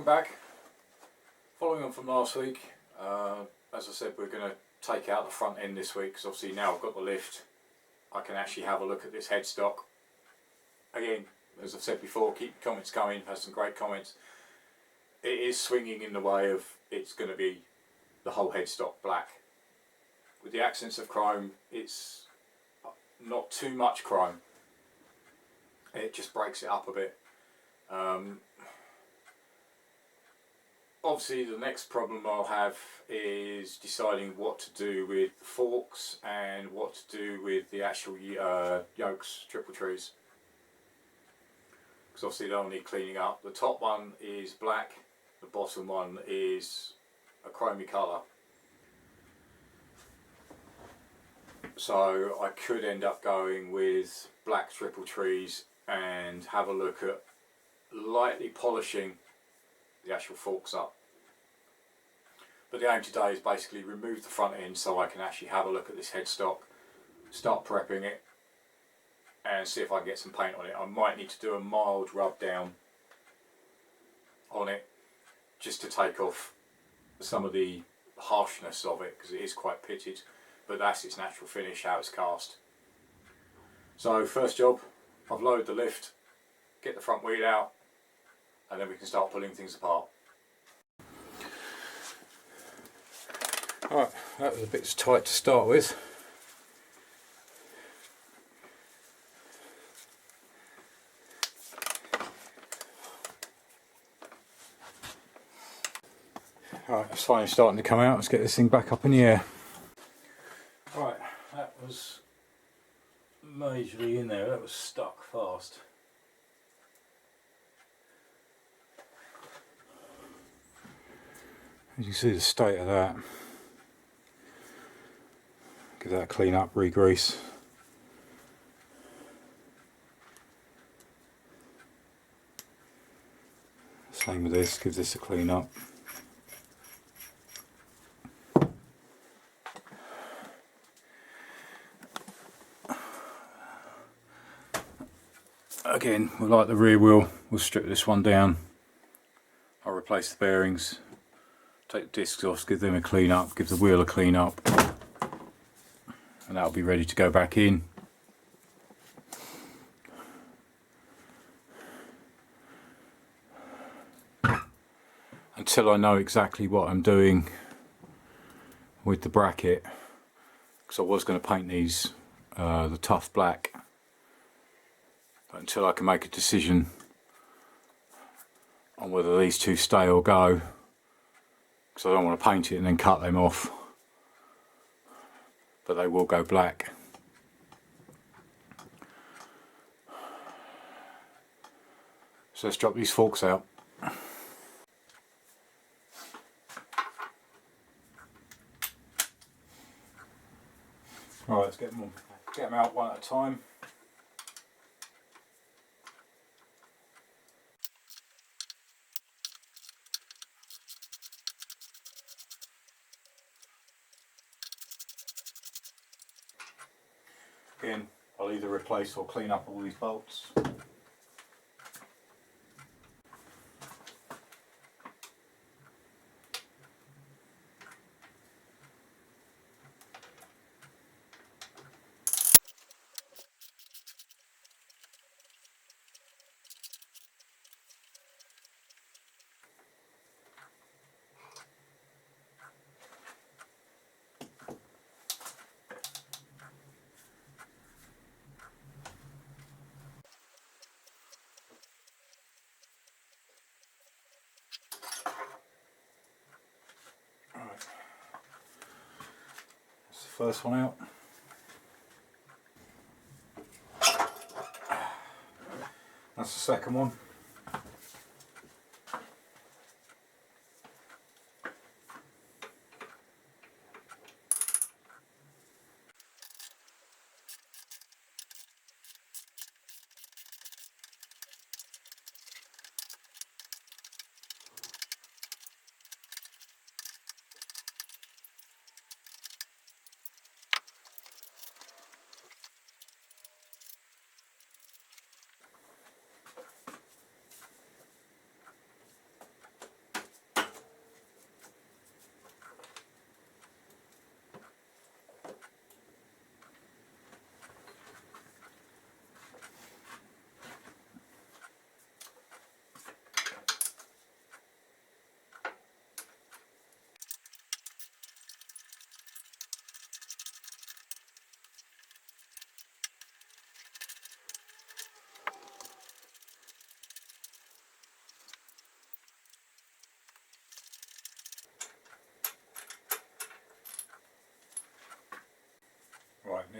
welcome back. Following on from last week, as I said, we're going to take out the front end this week because obviously now I've got the lift, I can actually have a look at this headstock. Again, as I've said before, keep your comments coming, had some great comments. It is swinging in the way of it's going to be the whole headstock black. With the accents of chrome, it's not too much chrome. It just breaks it up a bit. Obviously the next problem I'll have is deciding what to do with the forks and what to do with the actual yokes, triple trees. Because obviously they'll need cleaning up. The top one is black, the bottom one is a chromey colour. So I could end up going with black triple trees and have a look at lightly polishing the actual forks up. But the aim today is basically remove the front end so I can actually have a look at this headstock, start prepping it and see if I can get some paint on it. I might need to do a mild rub down on it just to take off some of the harshness of it because it is quite pitted, but that's its natural finish, how it's cast. So first job, I've loaded the lift, get the front wheel out, and then we can start pulling things apart. Alright, that was a bit tight to start with. Alright, it's finally starting to come out. Let's get this thing back up in the air. Alright, that was majorly in there, that was stuck fast. As you see the state of that, give that a clean up, re-grease. Same with this, give this a clean up. Again, we'll like the rear wheel, we'll strip this one down. I'll replace the bearings. Take the discs off, give them a clean up, give the wheel a clean up, and that'll be ready to go back in. Until I know exactly what I'm doing with the bracket, because I was going to paint these the tough black, but until I can make a decision on whether these two stay or go, because I don't want to paint it and then cut them off, but they will go black. So let's drop these forks out. Alright, let's get them out one at a time. Again, I'll either replace or clean up all these bolts. First one out. That's the second one.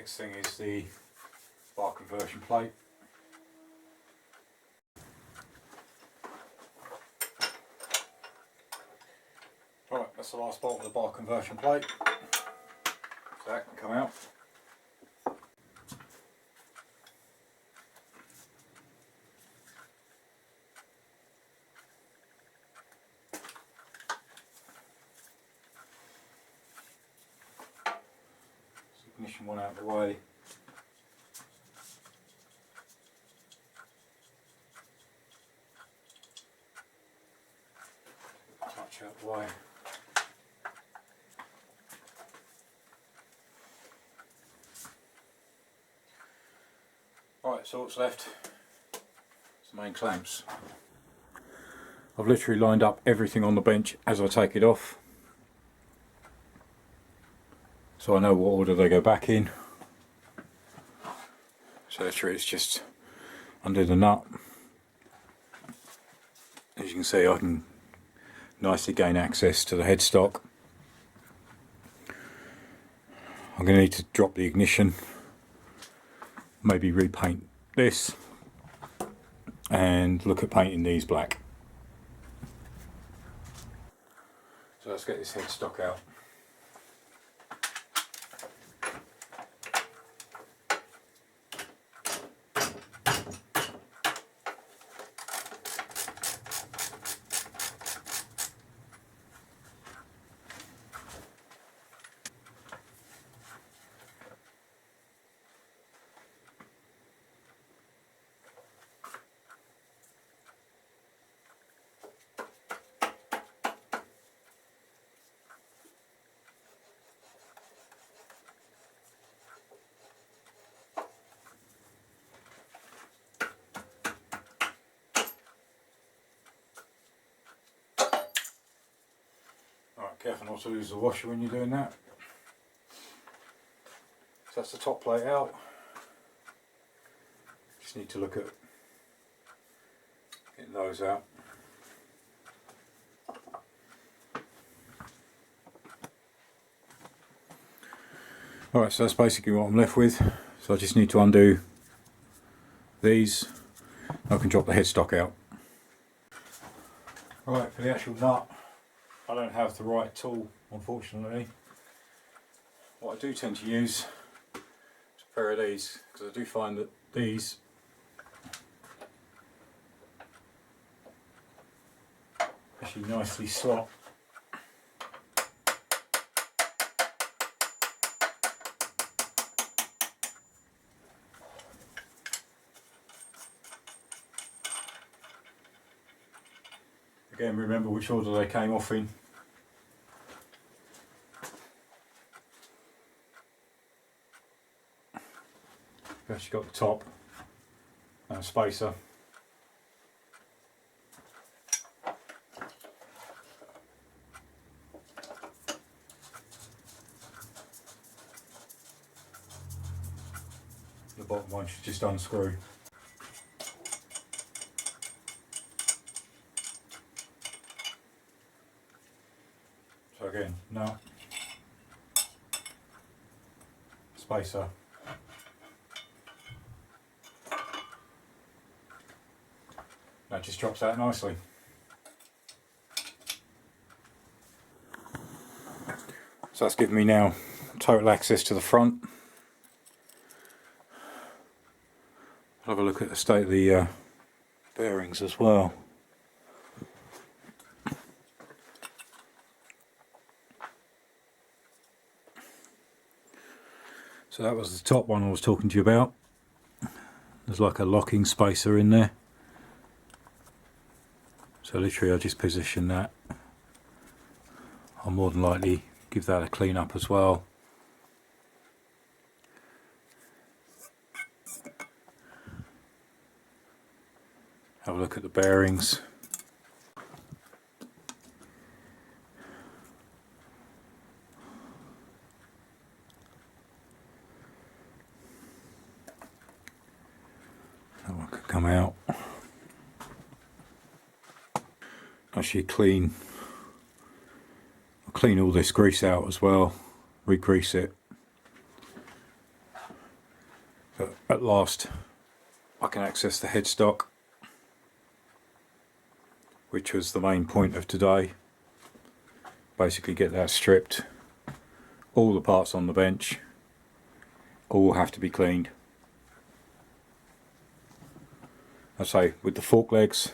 Next thing is the bar conversion plate. Right, that's the last bolt of the bar conversion plate. So that can come out. Ignition one out of the way. Touch out the way. Right, so what's left is the main clamps. I've literally lined up everything on the bench as I take it off, so I know what order they go back in. So literally it's just undo the nut. As you can see, I can nicely gain access to the headstock. I'm going to need to drop the ignition, maybe repaint this, and look at painting these black. So let's get this headstock out. Careful not to lose the washer when you're doing that. So that's the top plate out. Just need to look at getting those out. Alright, so that's basically what I'm left with. So I just need to undo these. I can drop the headstock out. Alright, for the actual nut, I don't have the right tool, unfortunately. What I do tend to use is a pair of these, because I do find that these actually nicely slot. Again, remember which order they came off in. You've actually got the top and a spacer. The bottom one should just unscrew. So again, nut, spacer, that just drops out nicely. So that's given me now total access to the front. I'll have a look at the state of the bearings as well. So that was the top one I was talking to you about. There's like a locking spacer in there. So literally I just position that. I'll more than likely give that a clean up as well. Have a look at the bearings. That one could come out. Actually I'll clean all this grease out as well, re-grease it. But at last I can access the headstock, which was the main point of today. Basically get that stripped, all the parts on the bench all have to be cleaned. I say with the fork legs,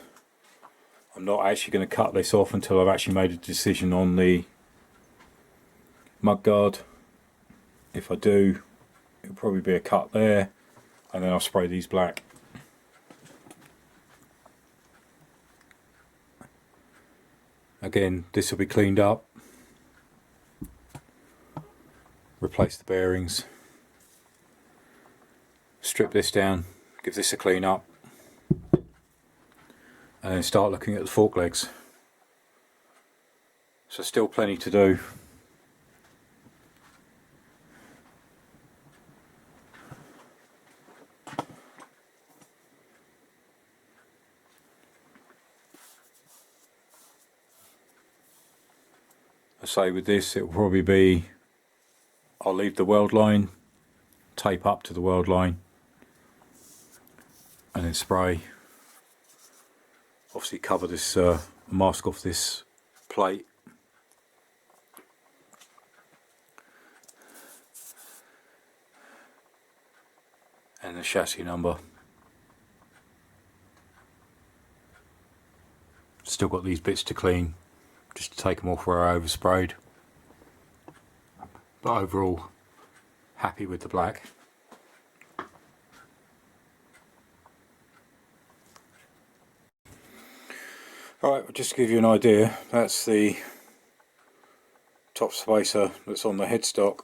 I'm not actually going to cut this off until I've actually made a decision on the mudguard. If I do, it'll probably be a cut there, and then I'll spray these black. Again, this will be cleaned up, replace the bearings, strip this down, give this a clean up, and then start looking at the fork legs. So still plenty to do. I say with this it will probably be, I'll leave the weld line, tape up to the weld line, and then spray. Obviously cover this, mask off this plate. And the chassis number. Still got these bits to clean, just to take them off where I oversprayed. But overall, happy with the black. Alright, just to give you an idea, that's the top spacer that's on the headstock.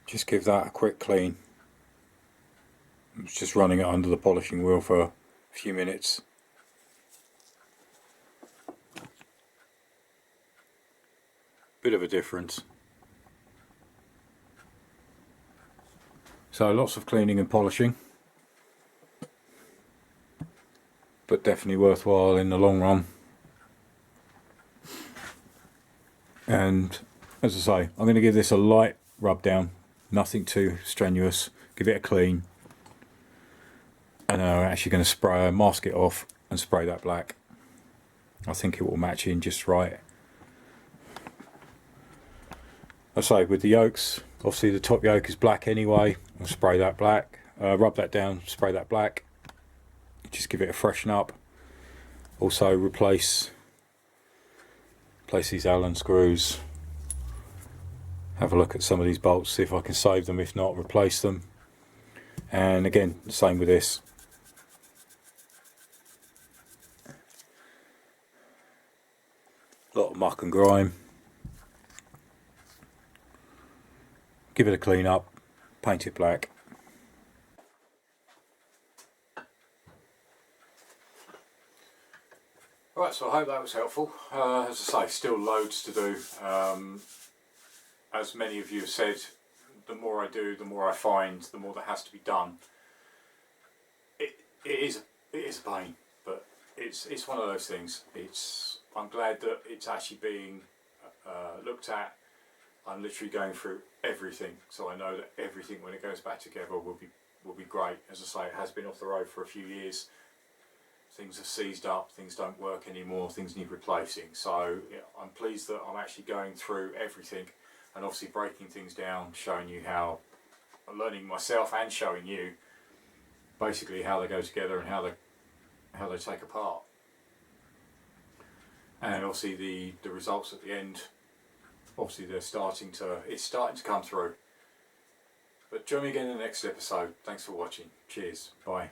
Just give that a quick clean. I'm just running it under the polishing wheel for a few minutes. Bit of a difference. So lots of cleaning and polishing, but definitely worthwhile in the long run. And as I say, I'm going to give this a light rub down, nothing too strenuous, give it a clean, and then I'm actually going to spray, mask it off and spray that black. I think it will match in just right. I say with the yokes, obviously the top yoke is black anyway, I'll spray that black, rub that down, spray that black, just give it a freshen up. Also replace these Allen screws, have a look at some of these bolts, see if I can save them, if not replace them. And again, the same with this. A lot of muck and grime. Give it a clean up, paint it black. Right, so I hope that was helpful. As I say, still loads to do. As many of you have said, the more I do, the more I find, the more that has to be done. It is a pain, but it's one of those things. I'm glad that it's actually being looked at. I'm literally going through everything, so I know that everything when it goes back together will be great. As I say, it has been off the road for a few years. Things have seized up, things don't work anymore, things need replacing. So yeah, I'm pleased that I'm actually going through everything and obviously breaking things down, showing you how, learning myself and showing you basically how they go together and how they take apart. And obviously the results at the end, obviously it's starting to come through. But join me again in the next episode. Thanks for watching. Cheers. Bye.